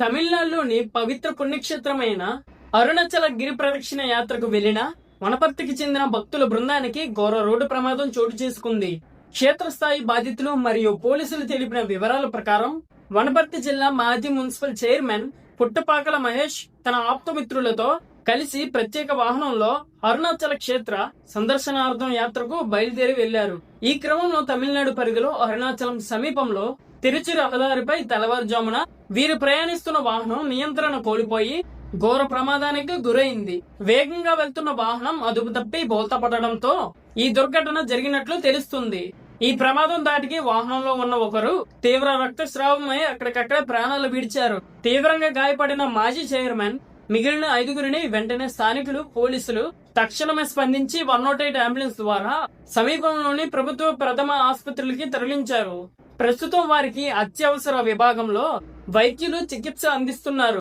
తమిళనాడులోని పవిత్ర పుణ్యక్షేత్రమైన అరుణాచల గిరి ప్రదక్షిణ యాత్రకు వెళ్లిన వనపర్తికి చెందిన భక్తుల బృందానికి ఘోర రోడ్డు ప్రమాదం చోటు చేసుకుంది. క్షేత్రస్థాయి బాధితులు మరియు పోలీసులు తెలిపిన వివరాల ప్రకారం వనపర్తి జిల్లా మాజీ మున్సిపల్ చైర్మన్ పుట్టపాకల మహేష్ తన ఆప్తమిత్రులతో కలిసి ప్రత్యేక వాహనంలో అరుణాచల క్షేత్ర సందర్శనార్థం యాత్రకు బయలుదేరి వెళ్లారు. ఈ క్రమంలో తమిళనాడు పరిధిలో అరుణాచలం సమీపంలో తిరుచి రహదారిపై తెల్లవారుజామున వీరు ప్రయాణిస్తున్న వాహనం నియంత్రణ కోల్పోయి ఘోర ప్రమాదానికి గురైంది. వేగంగా వెళ్తున్న వాహనం అదుపు తప్పి బోల్తాపడడంతో ఈ దుర్ఘటన జరిగినట్లు తెలుస్తుంది. ఈ ప్రమాదం దాటికి వాహనంలో ఉన్న ఒకరు తీవ్ర రక్తస్రావమై అక్కడికక్కడే ప్రాణాలు విడిచారు. తీవ్రంగా గాయపడిన మాజీ చైర్మన్ మిగిలిన 5గురిని వెంటనే స్థానికులు పోలీసులు తక్షణమే స్పందించి 108 అంబులెన్స్ ద్వారా సమీపంలోని ప్రభుత్వ ప్రథమ ఆసుపత్రులకి తరలించారు. ప్రస్తుతం వారికి అత్యవసర విభాగంలో వైద్యులు చికిత్స అందిస్తున్నారు.